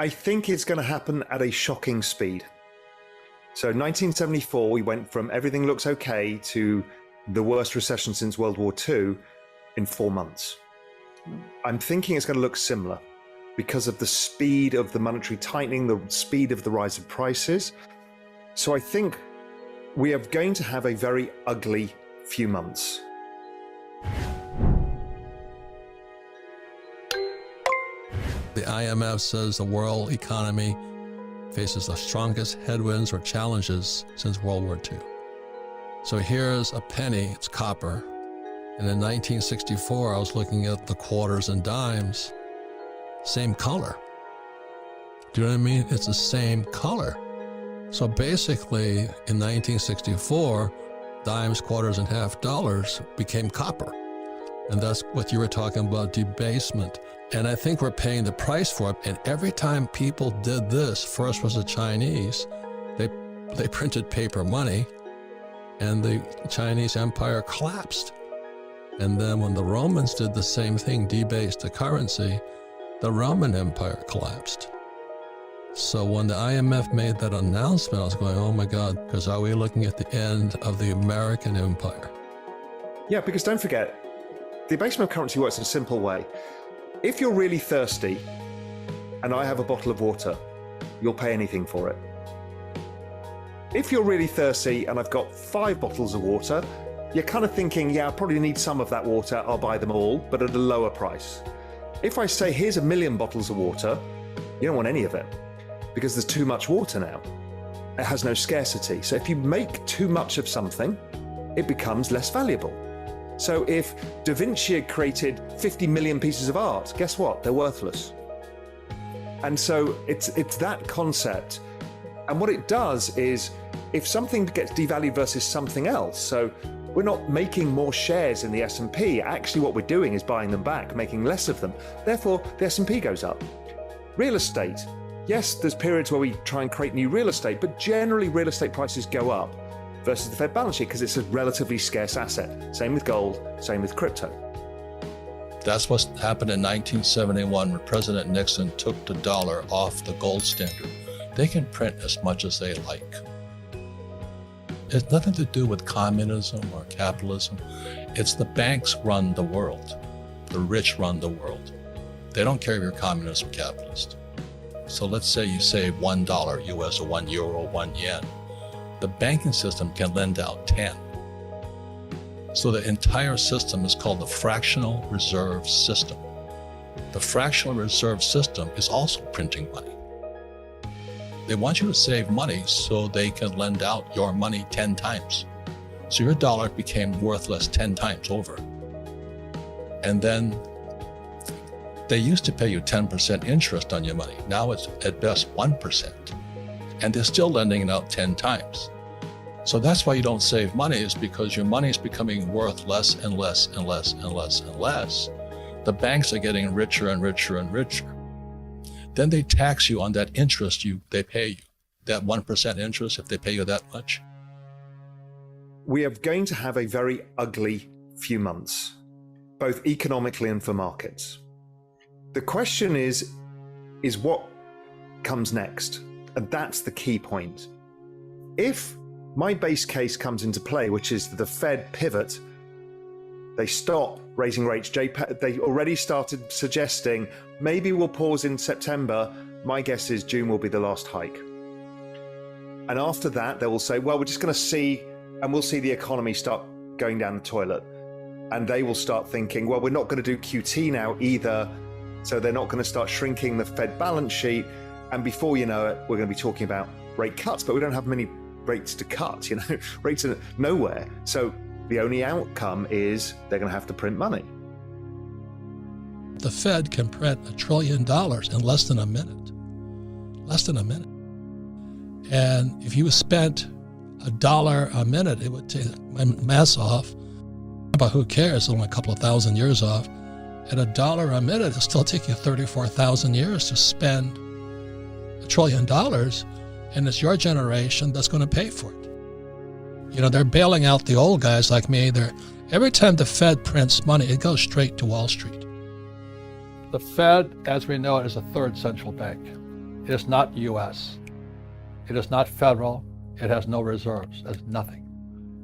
I think it's going to happen at a shocking speed. So 1974, we went from everything looks okay to the worst recession since World War II in 4 months. I'm thinking it's going to look similar because of the speed of the monetary tightening, the speed of the rise of prices. So I think we are going to have a very ugly few months. The IMF says the world economy faces the strongest headwinds or challenges since World War II. So here's a penny, it's copper. And in 1964, I was looking at the quarters and dimes, same color. Do you know what I mean? It's the same color. So basically, in 1964, dimes, quarters, and half dollars became copper. And that's what you were talking about, debasement. And I think we're paying the price for it. And every time people did this, first was the Chinese, they printed paper money, and the Chinese empire collapsed. And then when the Romans did the same thing, debased the currency, the Roman Empire collapsed. So when the IMF made that announcement, I was going, oh my God, because are we looking at the end of the American empire? Yeah, because don't forget, the debasement of currency works in a simple way. If you're really thirsty and I have a bottle of water, you'll pay anything for it. If you're really thirsty and I've got 5 bottles of water, you're kind of thinking, yeah, I probably need some of that water, I'll buy them all, but at a lower price. If I say, here's 1 million bottles of water, you don't want any of it because there's too much water now. It has no scarcity. So if you make too much of something, it becomes less valuable. So if Da Vinci had created 50 million pieces of art, guess what? They're worthless. And so it's that concept. And what it does is, if something gets devalued versus something else, so we're not making more shares in the S&P, actually what we're doing is buying them back, making less of them. Therefore, the S&P goes up. Real estate. Yes, there's periods where we try and create new real estate, but generally real estate prices go up versus the Fed balance sheet because it's a relatively scarce asset. Same with gold, same with crypto. That's what happened in 1971 when President Nixon took the dollar off the gold standard. They can print as much as they like. It's nothing to do with communism or capitalism. It's the banks run the world. The rich run the world. They don't care if you're communist or capitalist. So let's say you save $1 US or €1, 1 yen. The banking system can lend out 10. So the entire system is called the fractional reserve system. The fractional reserve system is also printing money. They want you to save money so they can lend out your money 10 times. So your dollar became worthless 10 times over. And then they used to pay you 10% interest on your money. Now it's at best 1%. And they're still lending it out 10 times. So that's why you don't save money, is because your money is becoming worth less and less and less and less and less. The banks are getting richer and richer and richer. Then they tax you on that interest they pay you. That 1% interest, if they pay you that much. We are going to have a very ugly few months, both economically and for markets. The question is what comes next? And that's the key point. If my base case comes into play, which is that the Fed pivot, they stop raising rates. They already started suggesting maybe we'll pause in September. My guess is June will be the last hike. And after that, they will say, well, we're just going to see, and we'll see the economy start going down the toilet. And they will start thinking, well, we're not going to do QT now either. So they're not going to start shrinking the Fed balance sheet. And before you know it, we're going to be talking about rate cuts, but we don't have many rates to cut, rates are nowhere. So the only outcome is they're going to have to print money. The Fed can print $1 trillion in less than a minute. Less than a minute. And if you spent $1 a minute, it would take my math off. But who cares? Only a couple of thousand years off. At $1 a minute, it'll still take you 34,000 years to spend $1 trillion. And it's your generation that's going to pay for it. They're bailing out the old guys like me. Every time the Fed prints money, it goes straight to Wall Street. The Fed, as we know it, is a third central bank. is not U.S. It is not federal. It has no reserves. It has nothing.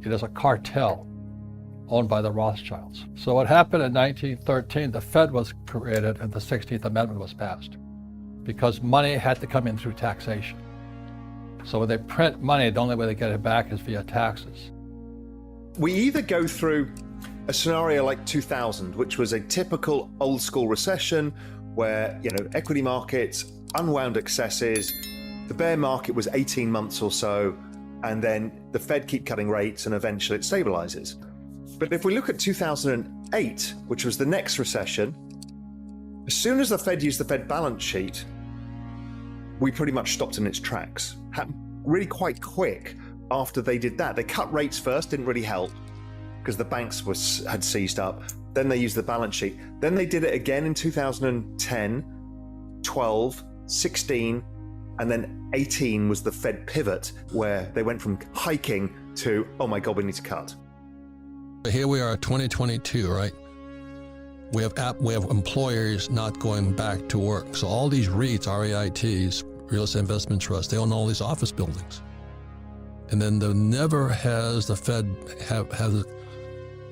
It is a cartel owned by the Rothschilds. So what happened in 1913, the Fed was created and the 16th Amendment was passed because money had to come in through taxation. So when they print money, the only way they get it back is via taxes. We either go through a scenario like 2000, which was a typical old school recession where, equity markets, unwound excesses, the bear market was 18 months or so, and then the Fed keep cutting rates and eventually it stabilizes. But if we look at 2008, which was the next recession, as soon as the Fed used the Fed balance sheet, we pretty much stopped in its tracks. Happened really quite quick after they did that. They cut rates first, didn't really help because the banks had seized up. Then they used the balance sheet. Then they did it again in 2010, 12, 16, and then 18 was the Fed pivot where they went from hiking to, oh my God, we need to cut. Here we are, 2022, right? We have employers not going back to work. So all these REITs, REITs, real estate investment trusts, they own all these office buildings. And then never has the Fed has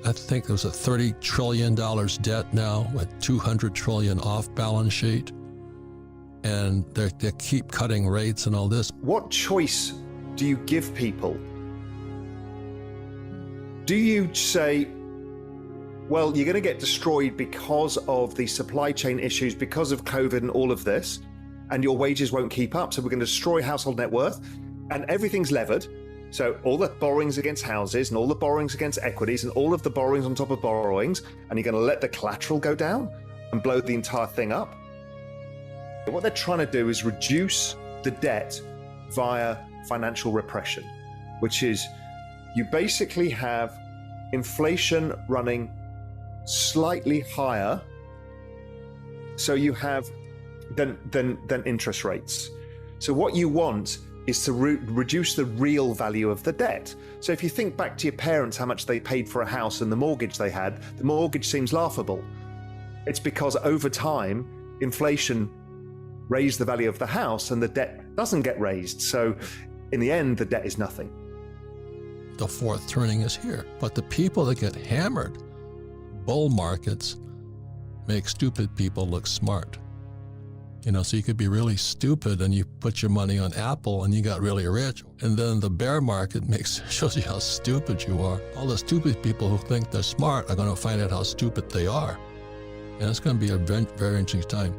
I think there was a $30 trillion debt now with $200 trillion off balance sheet. And they keep cutting rates and all this. What choice do you give people? Do you say, well, you're going to get destroyed because of the supply chain issues, because of COVID and all of this, and your wages won't keep up, so we're going to destroy household net worth, and everything's levered. So all the borrowings against houses and all the borrowings against equities and all of the borrowings on top of borrowings, and you're going to let the collateral go down and blow the entire thing up? What they're trying to do is reduce the debt via financial repression, which is you basically have inflation running slightly higher, so you have than interest rates. So what you want is to reduce the real value of the debt. So if you think back to your parents, how much they paid for a house and the mortgage they had, the mortgage seems laughable. It's because over time, inflation raised the value of the house and the debt doesn't get raised. So in the end, the debt is nothing. The fourth turning is here. But the people that get hammered, bull markets, make stupid people look smart. So you could be really stupid and you put your money on Apple and you got really rich. And then the bear market shows you how stupid you are. All the stupid people who think they're smart are going to find out how stupid they are. And it's going to be a very interesting time.